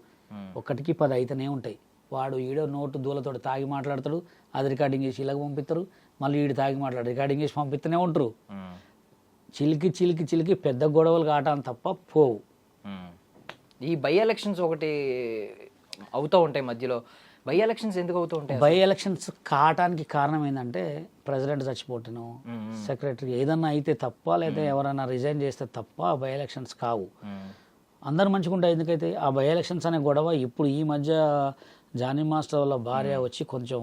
ఒక్కటికి 10 అయితేనే ఉంటాయి. వాడు ఈడో నోటు దూలతోటి తాగి మాట్లాడతాడు, అది రికార్డింగ్ చేసి ఇలాగ పంపిస్తారు, మళ్ళీ ఈడు తాగి మాట్లాడు రికార్డింగ్ చేసి పంపిస్తూనే ఉంటారు. చిలికి చిలికి చిలికి పెద్ద గొడవలు కావటాన్ని తప్ప పోవు. ఈ బై ఎలక్షన్స్ ఒకటి అవుతూ ఉంటాయి మధ్యలో. బై ఎలక్షన్స్ ఎందుకు అవుతూ ఉంటాయి? బై ఎలక్షన్స్ కావటానికి కారణం ఏంటంటే ప్రెసిడెంట్ చచ్చిపోవటం, సెక్రటరీ ఏదన్నా అయితే తప్ప, లేదా ఎవరైనా రిజైన్ చేస్తే తప్ప బై ఎలక్షన్స్ కావు. అందరు మంచిగుంటాయి. ఎందుకైతే ఆ బై ఎలక్షన్స్ అనే గొడవ ఇప్పుడు ఈ మధ్య జానీ మాస్టర్ వాళ్ళ భార్య వచ్చి కొంచెం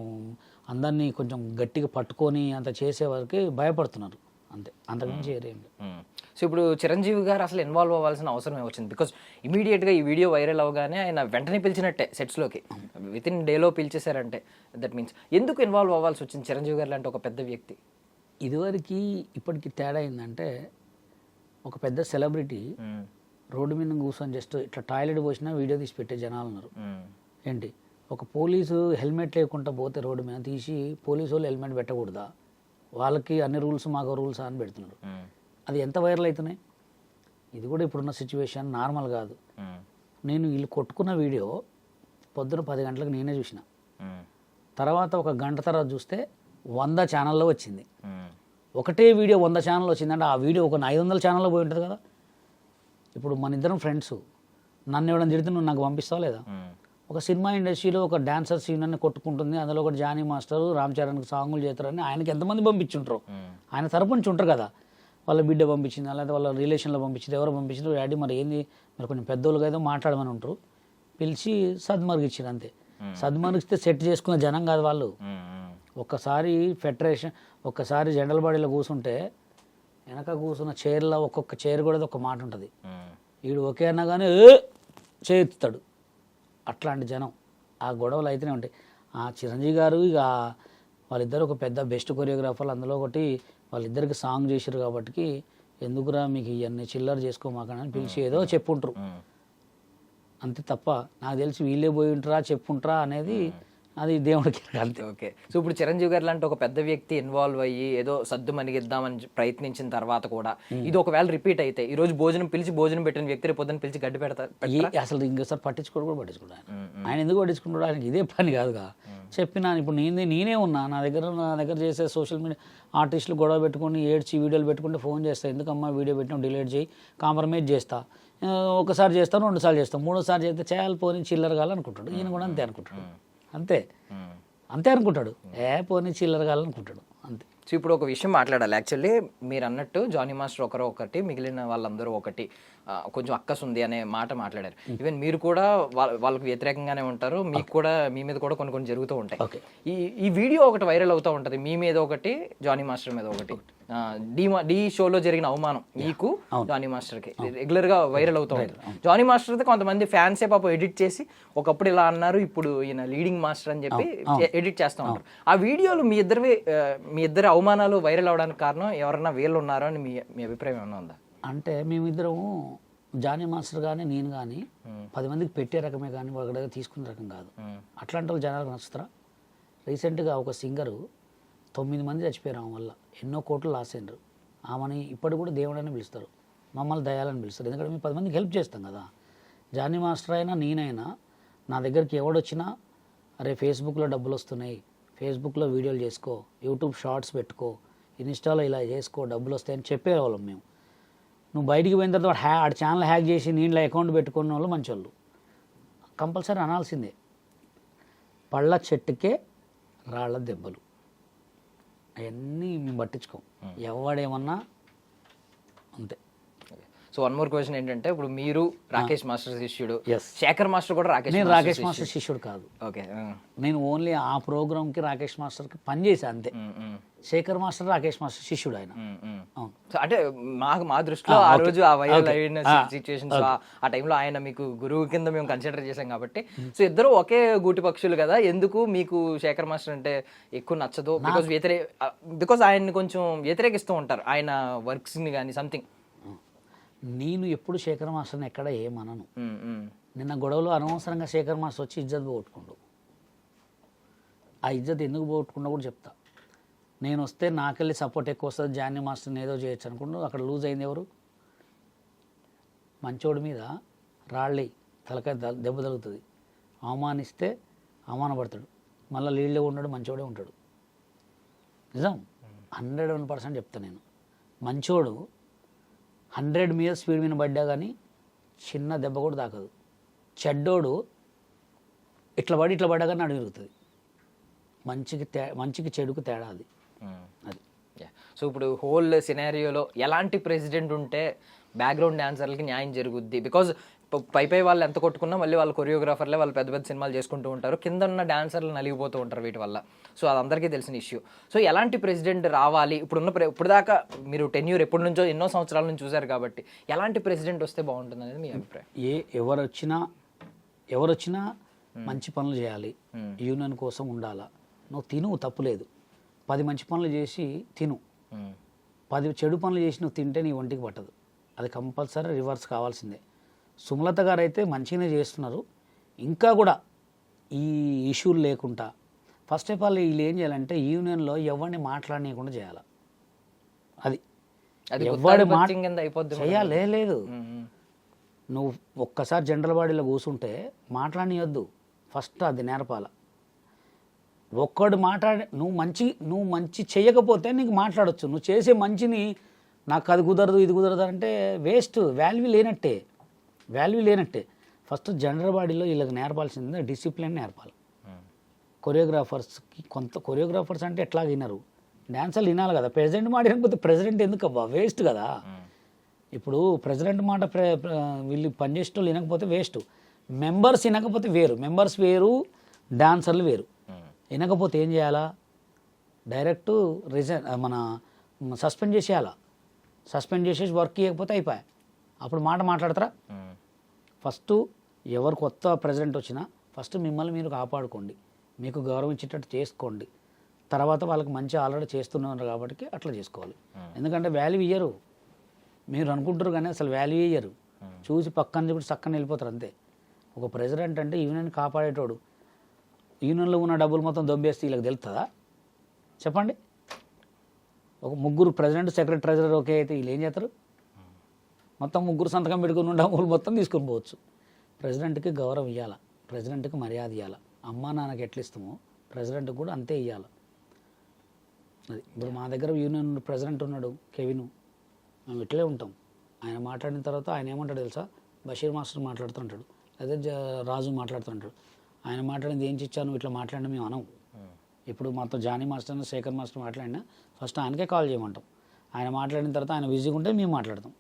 అందరినీ కొంచెం గట్టిగా పట్టుకొని అంత చేసే వరకు భయపడుతున్నారు అంతే, అంతకుమించి ఏరేం లేదు. సో ఇప్పుడు చిరంజీవి గారు అసలు ఇన్వాల్వ్ అవ్వాల్సిన అవసరం వచ్చింది? బికాజ్ ఇమీడియట్గా ఈ వీడియో వైరల్ అవగానే ఆయన వెంటనే పిలిచినట్టే సెట్స్లోకి, విత్ ఇన్ డేలో పిలిచేశారంటే దట్ మీన్స్ ఎందుకు ఇన్వాల్వ్ అవ్వాల్సి వచ్చింది చిరంజీవి గారు లాంటి ఒక పెద్ద వ్యక్తి? ఇదివరకు ఇప్పటికి తేడా ఏంటంటే, ఒక పెద్ద సెలబ్రిటీ రోడ్డు మీద కూర్చొని జస్ట్ ఇట్లా టాయిలెట్ పోసినా వీడియో తీసి పెట్టే జనాలు ఉన్నారు. ఏంటి, ఒక పోలీసు హెల్మెట్ లేకుండా పోతే రోడ్డు మీద తీసి పోలీసు వాళ్ళు హెల్మెట్ పెట్టకూడదా, వాళ్ళకి అన్ని రూల్స్ మాకు రూల్స్ అని పెడుతున్నారు. అది ఎంత వైరల్ అవుతున్నాయి. ఇది కూడా ఇప్పుడున్న సిచ్యువేషన్ నార్మల్ కాదు. నేను వీళ్ళు కొట్టుకున్న వీడియో పొద్దున 10 గంటలకు నేనే చూసిన, తర్వాత ఒక గంట తర్వాత చూస్తే 100 ఛానల్లో వచ్చింది. ఒకటే వీడియో 100 ఛానల్ వచ్చిందంటే ఆ వీడియో ఒక 500 ఛానల్లో పోయి ఉంటుంది కదా. ఇప్పుడు మన ఇద్దరం ఫ్రెండ్స్, నన్ను ఎవడని తిడితే నువ్వు నాకు పంపిస్తావు లేదా? ఒక సినిమా ఇండస్ట్రీలో ఒక డాన్సర్ సీన్ కొట్టుకుంటుంది, అందులో ఒక జానీ మాస్టర్ రామ్ చరణ్కి సాంగులు చేస్తారని ఆయనకి ఎంతమంది పంపించుంటారు, ఆయన తరపు నుంచి ఉంటారు కదా. వాళ్ళ బిడ్డ పంపించింది, అలాగే వాళ్ళ రిలేషన్లో పంపించింది, ఎవరు పంపించారు, డాడీ మరి ఏంది మరి కొంచెం పెద్దోళ్ళుగా ఏదో మాట్లాడమని ఉంటారు, పిలిచి సద్మర్గిచ్చారు అంతే. సద్మర్గిస్తే సెట్ చేసుకున్న జనం కాదు వాళ్ళు. ఒక్కసారి ఫెడరేషన్ ఒక్కసారి జనరల్ బాడీలో కూర్చుంటే వెనక కూర్చున్న చైర్లో ఒక్కొక్క చైర్ కూడా ఒక మాట ఉంటుంది. వీడు ఒకే అన్నా కానీ చేస్తాడు. అట్లాంటి జనం, ఆ గొడవలు అయితేనే ఉంటాయి. ఆ చిరంజీవి గారు ఇక వాళ్ళిద్దరు ఒక పెద్ద బెస్ట్ కొరియోగ్రాఫర్లు, అందులో ఒకటి వాళ్ళిద్దరికి సాంగ్ చేశారు కాబట్టి ఎందుకురా మీకు ఇవన్నీ చిల్లర చేసుకోమాకని పిలిచి ఏదో చెప్పుంటారు అంతే తప్ప, నాకు తెలిసి వీళ్ళే పోయి ఉంటారా చెప్పుంటారా అనేది అది దేవుడికి అంతే. ఓకే. సో ఇప్పుడు చిరంజీవి గారు లాంటి ఒక పెద్ద వ్యక్తి ఇన్వాల్వ్ అయ్యి ఏదో సద్దు మనిగిద్దామని ప్రయత్నించిన తర్వాత కూడా ఇది ఒకవేళ రిపీట్ అయితే, ఈ రోజు భోజనం పిలిచి భోజనం పెట్టిన వ్యక్తి రేపు పొద్దున పిలిచి గడ్డి పెడతారు అసలు ఇంకోసారి పట్టించుకోడు కూడా పట్టించుకోడు ఆయన ఎందుకు పట్టించుకుంటాడు, ఆయనకి ఇదే పని కాదుగా. చెప్పినా ఇప్పుడు నేనే ఉన్నా, నా దగ్గర చేసే సోషల్ మీడియా ఆర్టిస్టులు గొడవ పెట్టుకొని ఏడ్చి వీడియోలు పెట్టుకుంటే ఫోన్ చేస్తా, ఎందుకమ్మా వీడియో పెట్టినా డిలీట్ చేయి, కాంప్రమైజ్ చేస్తా, ఒకసారి చేస్తాను 2 సార్లు చేస్తాను, 3వ సారి చేస్తే చేయాలి పోనీ చిల్లర కావాలనుకుంటాడు. ఈయన కూడా అంతే అనుకుంటాడు, అంతే అనుకుంటాడు, పోనీ చిల్లర కావాలనుకుంటాడు అంతే. సో ఇప్పుడు ఒక విషయం మాట్లాడాలి. యాక్చువల్లీ మీరు అన్నట్టు జానీ మాస్టర్ ఒకటి, మిగిలిన వాళ్ళందరూ ఒకటి, కొంచెం అక్కస్ ఉంది అనే మాట మాట్లాడారు. ఈవెన్ మీరు కూడా వాళ్ళకి వ్యతిరేకంగానే ఉంటారు, మీకు కూడా మీ మీద కూడా కొన్ని జరుగుతూ ఉంటాయి. ఈ వీడియో ఒకటి వైరల్ అవుతూ ఉంటుంది, మీ మీద ఒకటి, జానీ మాస్టర్ మీద ఒకటి. డి షోలో జరిగిన అవమానం మీకు జానీ మాస్టర్కి రెగ్యులర్ గా వైరల్ అవుతూ ఉంటుంది. జానీ మాస్టర్ అయితే కొంతమంది ఫ్యాన్సే పాపం ఎడిట్ చేసి ఒకప్పుడు ఇలా అన్నారు, ఇప్పుడు ఈయన లీడింగ్ మాస్టర్ అని చెప్పి ఎడిట్ చేస్తూ ఉంటారు. ఆ వీడియోలు మీ ఇద్దరి అవమానాలు వైరల్ అవడానికి కారణం ఎవరన్నా వీళ్ళు ఉన్నారో అని మీ అభిప్రాయం ఏమన్నా ఉందా? అంటే మేమిద్దరము జానీ మాస్టర్ కానీ నేను కానీ 10 మందికి పెట్టే రకమే కానీ వాళ్ళ దగ్గర తీసుకునే రకం కాదు. అట్లాంటి వాళ్ళు జనాలకు నచ్చుతారా? రీసెంట్గా ఒక సింగరు 9 మంది చచ్చిపోయారు ఆమె వల్ల, ఎన్నో కోట్లు లాస్ అయినారు. ఆమెని ఇప్పటికి కూడా దేవుడని పిలుస్తారు, మమ్మల్ని దయాలని పిలుస్తారు, ఎందుకంటే మేము 10 మందికి హెల్ప్ చేస్తాం కదా. జానీ మాస్టర్ అయినా నేనైనా నా దగ్గరికి ఎవడొచ్చినా అరే ఫేస్బుక్లో డబ్బులు వస్తున్నాయి, ఫేస్బుక్లో వీడియోలు చేసుకో, యూట్యూబ్ షార్ట్స్ పెట్టుకో, ఇన్స్టాలో ఇలా చేసుకో డబ్బులు వస్తాయని చెప్పేవాళ్ళం మేము. నువ్వు బయటికి పోయిన తర్వాత ఆడ ఛానల్ హ్యాక్ చేసి నీళ్ళ అకౌంట్ పెట్టుకున్న వాళ్ళు మంచోళ్ళు, కంపల్సరీ అనాల్సిందే. పళ్ళ చెట్టుకే రాళ్ళ దెబ్బలు, అవన్నీ మేము పట్టించుకోం, ఎవడేమన్నా అంతే. సో వన్ మోర్ క్వశ్చన్ ఏంటంటే, ఇప్పుడు మీరు రాకేష్ మాస్టర్ శిష్యుడు, శేఖర్ మాస్టర్ కూడా నేను రాకేష్ మాస్టర్ శిష్యుడు కాదు. ఓకే, నేను ఓన్లీ ఆ ప్రోగ్రామ్కి రాకేష్ మాస్టర్కి పనిచేసా అంతే. శేఖర్ మాస్టర్ రాకేష్ మాస్టర్ శిష్యుడు ఆయన. అంటే మా దృష్టిలో ఆ రోజు ఆ వైరల్ అయిన సిచ్యువేషన్స్ ఆ టైంలో ఆయన మీకు గురువు కింద మేము కన్సిడర్ చేసాం కాబట్టి, సో ఇద్దరు ఒకే గూటి పక్షులు కదా, ఎందుకు మీకు శేఖర్ మాస్టర్ అంటే ఎక్కువ నచ్చదు? బికాజ్ ఆయన్ని కొంచెం వ్యతిరేకిస్తూ ఉంటారు ఆయన వర్క్స్ని కానీ సంథింగ్. నేను ఎప్పుడు శేఖర్ మాస్టర్ని ఎక్కడ ఏమనను. నిన్న గొడవలో అనవసరంగా శేఖర్ మాస్టర్ వచ్చి ఇజ్జత్ పోగొట్టుకుండు. ఆ ఇజ్జత్ ఎందుకు పోగొట్టుకున్నా కూడా చెప్తా. నేను వస్తే నాకెళ్ళి సపోర్ట్ ఎక్కువ వస్తుంది, జానీ మాస్టర్ని ఏదో చేయొచ్చు అనుకుంటూ అక్కడ లూజ్ అయింది ఎవరు? మంచోడి మీద రాళ్ళి తలకాయ దెబ్బ తగులుతుంది, అవమానిస్తే అవమానపడతాడు, మళ్ళీ లీడ్లో ఉన్నాడు, మంచోడే ఉంటాడు. నిజం, 101% చెప్తా నేను. మంచోడు 100 మీద స్పీడ్ మీద పడ్డా కానీ చిన్న దెబ్బ కూడా తాకదు. చెడ్డోడు ఇట్లా పడ్డా కానీ అడుగు తిరుగుతుంది. మంచికి చెడుకు తేడా అది. అది సో ఇప్పుడు హోల్ సినారియోలో ఎలాంటి ప్రెసిడెంట్ ఉంటే బ్యాక్గ్రౌండ్ డాన్సర్లకి న్యాయం జరుగుద్ది? బికాజ్ పై వాళ్ళు ఎంత కొట్టుకున్నా మళ్ళీ వాళ్ళ కొరియోగ్రాఫర్లే వాళ్ళు పెద్ద పెద్ద సినిమాలు చేసుకుంటూ ఉంటారు, కింద ఉన్న డాన్సర్లు నలిగిపోతూ ఉంటారు వీటి వల్ల. సో అది అందరికీ తెలిసిన ఇష్యూ. సో ఎలాంటి ప్రెసిడెంట్ రావాలి? ఇప్పుడు దాకా మీరు టెన్యూర్ ఎప్పటి నుంచో ఎన్నో సంవత్సరాల నుంచి చూశారు కాబట్టి ఎలాంటి ప్రెసిడెంట్ వస్తే బాగుంటుంది అనేది మీ అభిప్రాయం? ఎవరొచ్చినా మంచి పనులు చేయాలి, యూనియన్ కోసం ఉండాలా. నువ్వు తిను, తప్పులేదు. 10 మంచి పనులు చేసి తిను, 10 చెడు పనులు చేసి నువ్వు తింటే నీ ఒంటికి పట్టదు. అది కంపల్సరీ రివర్స్ కావాల్సిందే. సుమలత గారు అయితే మంచిగానే చేస్తున్నారు. ఇంకా కూడా ఈ ఇష్యూలు లేకుండా ఫస్ట్ ఆఫ్ ఆల్ వీళ్ళు ఏం చేయాలంటే యూనియన్లో ఎవరిని మాట్లాడనీయకుండా చేయాలి. అది ఎవరి చేయాలే లేదు. నువ్వు ఒక్కసారి జనరల్ బాడీలో కూర్చుంటే మాట్లాడనీయొద్దు, ఫస్ట్ అది నేర్పాల. ఒక్కడు నువ్వు మంచి చేయకపోతే నీకు మాట్లాడొచ్చు. నువ్వు చేసే మంచిని నాకు అది కుదరదు ఇది కుదరదు అంటే వేస్ట్, వాల్యూ లేనట్టే. ఫస్ట్ జనరల్ బాడీలో వీళ్ళకి నేర్పాల్సింది డిసిప్లిన్ నేర్పాలి. కొరియోగ్రాఫర్స్ అంటే ఎట్లా వినరు, డ్యాన్సర్లు వినాలి కదా. ప్రెసిడెంట్ మాట వినకపోతే ప్రెసిడెంట్ ఎందుకు అబ్బా, వేస్ట్ కదా. ఇప్పుడు ప్రెసిడెంట్ మాట వీళ్ళు పనిచేసే వాళ్ళు వినకపోతే వేస్ట్. మెంబర్స్ వినకపోతే వేరు, మెంబర్స్ వేరు, డాన్సర్లు వేరు. వినకపోతే ఏం చేయాలా? డైరెక్ట్ మన సస్పెండ్ చేసేయాలా. సస్పెండ్ చేసేసి వర్క్ చేయకపోతే అయిపోయా, అప్పుడు మాట్లాడతారా? ఫస్ట్ ఎవరు కొత్త ప్రెసిడెంట్ వచ్చినా ఫస్ట్ మిమ్మల్ని మీరు కాపాడుకోండి, మీకు గౌరవం ఇచ్చేటట్టు చేసుకోండి. తర్వాత వాళ్ళకి మంచి ఆల్రెడీ చేస్తున్నారు కాబట్టి అట్లా చేసుకోవాలి. ఎందుకంటే వాల్యూ ఇయ్యరు, మీరు అనుకుంటారు కానీ అసలు వాల్యూ ఇయ్యరు. చూసి పక్కన చూసి చక్కన వెళ్ళిపోతారు అంతే. ఒక ప్రెసిడెంట్ అంటే యూనియన్ కాపాడేటోడు. యూనియన్లో ఉన్న డబ్బులు మొత్తం దొబ్బేస్తే వీళ్ళకి తెలుస్తుందా? చెప్పండి. ఒక 3 ప్రెసిడెంట్, సెక్రటరీ, ట్రెజరర్ ఓకే అయితే వీళ్ళు ఏం చేస్తారు? మొత్తం 3 సంతకం పెట్టుకుని డబ్బులు మొత్తం తీసుకొని పోవచ్చు. ప్రెసిడెంట్కి గౌరవం ఇవ్వాలి, ప్రెసిడెంట్కి మర్యాద ఇవ్వాలి. అమ్మా నాన్నకి ఎట్లా ఇస్తామో ప్రెసిడెంట్కి కూడా అంతే ఇవ్వాలి. అది ఇప్పుడు మా దగ్గర యూనియన్ ప్రెసిడెంట్ ఉన్నాడు కెవిన్, మేము ఇట్లే ఉంటాం. ఆయన మాట్లాడిన తర్వాత ఆయన ఏమంటాడు తెలుసా? బషీర్ మాస్టర్ మాట్లాడుతుంటాడు, అదే రాజు మాట్లాడుతుంటాడు. ఆయన మాట్లాడింది ఏం చిచ్చాను ఇట్లా మాట్లాడినా మేము అనం. ఇప్పుడు మాతో జానీ మాస్టర్, శేఖర్ మాస్టర్ మాట్లాడినా ఫస్ట్ ఆయనకే కాల్ చేయమంటాం. ఆయన మాట్లాడిన తర్వాత ఆయన బిజీగా ఉంటే మేము మాట్లాడతాం.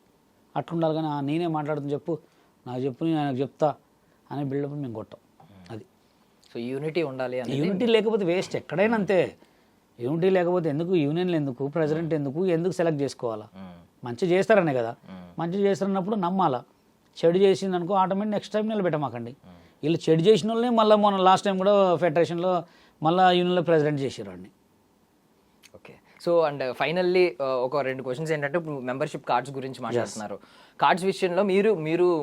అట్లుండాలి కానీ నేనే మాట్లాడుతాను చెప్పు, నాకు చెప్పు, నేను ఆయనకు చెప్తా అనే బిల్డప్ మేము కొట్టాం. అది. సో యూనిటీ ఉండాలి. యూనిటీ లేకపోతే వేస్ట్, ఎక్కడైనా అంతే. యూనిటీ లేకపోతే ఎందుకు యూనియన్లు, ఎందుకు ప్రెసిడెంట్, ఎందుకు సెలెక్ట్ చేసుకోవాలా? మంచి చేస్తారనే కదా. మంచి చేస్తారన్నప్పుడు నమ్మాలా. చెడు చేసింది అనుకో ఆటోమేటిక్ నెక్స్ట్ టైం నిలబెట్టమాకండి. వీళ్ళు చెడు చేసిన వాళ్ళని మళ్ళీ మొన్న లాస్ట్ టైం కూడా ఫెడరేషన్లో మళ్ళీ యూనియన్లో ప్రెసిడెంట్ చేసారు వాడిని. ఓకే. సో అండ్ ఫైనల్లీ ఒక 2 క్వశ్చన్స్ ఏంటంటే, ఇప్పుడు మెంబర్షిప్ కార్డ్స్ గురించి మాట్లాడుతున్నారు. కార్డ్స్ విషయంలో మీరు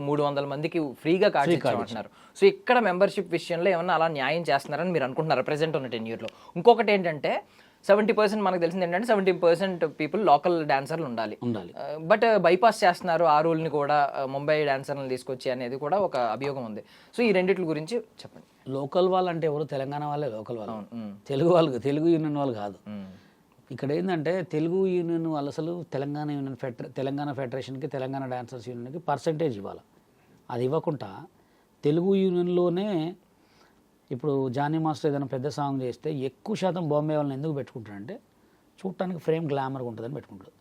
300 మందికి ఫ్రీగా కార్డ్స్ ఇచ్చామంటున్నారు. సో ఇక్కడ మెంబర్షిప్ విషయంలో ఏమన్నా అలా న్యాయం చేస్తున్నారని మీరు అనుకుంటున్నారు ప్రెసెంట్ ఉన్న టెన్యూర్లో? ఇంకొకటి ఏంటంటే 70% మనకు తెలిసింది ఏంటంటే 70% పీపుల్ లోకల్ డాన్సర్లు ఉండాలి. బట్ బైపాస్ చేస్తున్నారు ఆ రూల్ని కూడా, ముంబై డాన్సర్లను తీసుకొచ్చి అనేది కూడా ఒక అభియోగం ఉంది. సో ఈ రెండిట్ల గురించి చెప్పండి. లోకల్ వాళ్ళు అంటే ఎవరు? తెలంగాణ వాళ్ళే లోకల్ వాళ్ళు, తెలుగు యూనియన్ వాళ్ళు కాదు. ఇక్కడ ఏంటంటే తెలుగు యూనియన్ వాళ్ళు అసలు తెలంగాణ ఫెడరేషన్కి, తెలంగాణ డాన్సర్స్ యూనియన్కి పర్సంటేజ్ ఇవ్వాలి. అది ఇవ్వకుండా తెలుగు యూనియన్లోనే ఇప్పుడు జానీ మాస్టర్ ఏదైనా పెద్ద సాంగ్ చేస్తే ఎక్కువ శాతం బాంబే వాళ్ళని ఎందుకు పెట్టుకుంటారంటే చూడటానికి ఫ్రేమ్ గ్లామర్గా ఉంటుందని పెట్టుకుంటారు.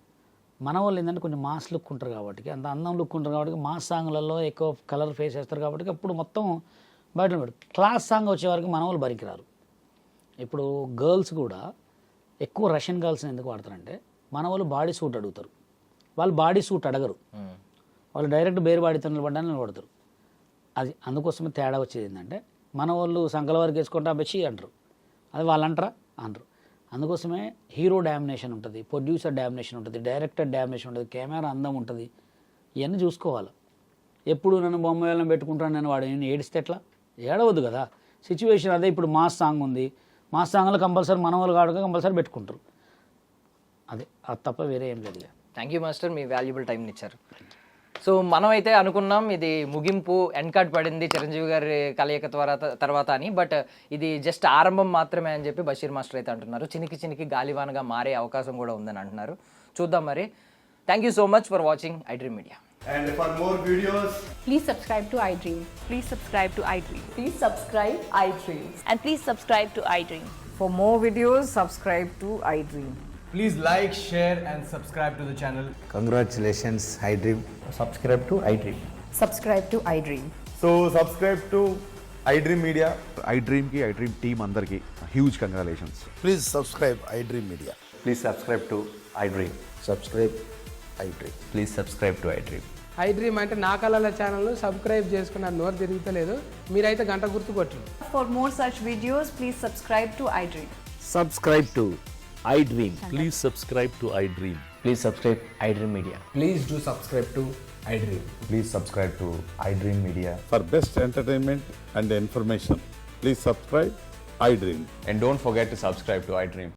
మన వాళ్ళు ఏంటంటే కొంచెం మాస్ లుక్ ఉంటారు కాబట్టి, అంత అందం లుక్ ఉంటారు కాబట్టి, మాస్ సాంగ్లలో ఎక్కువ కలర్ ఫేస్ చేస్తారు కాబట్టి అప్పుడు మొత్తం బయట పెడతారు. క్లాస్ సాంగ్ వచ్చే వరకు మన వాళ్ళు బరికిరారు. ఇప్పుడు గర్ల్స్ కూడా ఎక్కువ రష్యన్ గర్ల్స్ని ఎందుకు వాడతారంటే మన వాళ్ళు బాడీ సూట్ అడుగుతారు, వాళ్ళు బాడీ సూట్ అడగరు. వాళ్ళు డైరెక్ట్ బేర్ బాడీతో నిలబడ్డానికి నిలబడతారు. అది అందుకోసమే తేడా వచ్చేది ఏంటంటే మన వాళ్ళు సంకల వరకు వేసుకుంటే అబ్బచ్చి అంటారు, అది వాళ్ళు అంటారా అనరు. అందుకోసమే హీరో డామినేషన్ ఉంటుంది, ప్రొడ్యూసర్ డామినేషన్ ఉంటుంది, డైరెక్టర్ డామినేషన్ ఉంటుంది, కెమెరా అందం ఉంటుంది. ఇవన్నీ చూసుకోవాలి. ఎప్పుడు నన్ను బొమ్మ వేళ్ళని పెట్టుకుంటాను నేను, వాడు నేను ఏడిస్తే ఎట్లా? ఏడవద్దు కదా. సిచ్యువేషన్ అదే. ఇప్పుడు మాస్ సాంగ్ ఉంది, మాస్ సాంగ్లో కంపల్సరీ మన వాళ్ళు కాడుగా కంపల్సరీ పెట్టుకుంటారు. అదే అది తప్ప వేరే ఏం లేదు ఇక. Thank you master, me valuable టైంని ఇచ్చారు. సో మనం అయితే అనుకున్నాం ఇది ముగింపు, ఎండ్ కార్డ్ పడింది చిరంజీవి గారి కలయిక తర్వాత అని, బట్ ఇది జస్ట్ ఆరంభం మాత్రమే అని చెప్పి బషీర్ మాస్టర్ అయితే అంటున్నారు. చినికి గాలివానగా మారే అవకాశం కూడా ఉందని అంటున్నారు. చూద్దాం మరి. Thank you so much for watching iDream Media. And for more videos, Please subscribe to iDream. Please subscribe to iDream. Please subscribe iDream. And please subscribe to iDream. For more videos, subscribe to iDream. please like, share, and subscribe to the channel. Congratulations, iDream. Subscribe to iDream. Subscribe to iDream. So subscribe to iDream Media. iDream ki iDream team అందరికి huge congratulations. Please subscribe iDream Media. Please subscribe to iDream. Subscribe iDream. Please subscribe to iDream. iDream అంటే నా కళల channel subscribe చేసుకున్న నోరు తిరుగుతలేదు, మీరైతే గంట గుర్తు కొట్టండి. For more such videos, please subscribe to iDream. Subscribe to iDream. Please subscribe to iDream. Please subscribe iDream Media. Please do subscribe to iDream. Please subscribe to iDream Media. For best entertainment and information, please subscribe iDream. And don't forget to subscribe to iDream.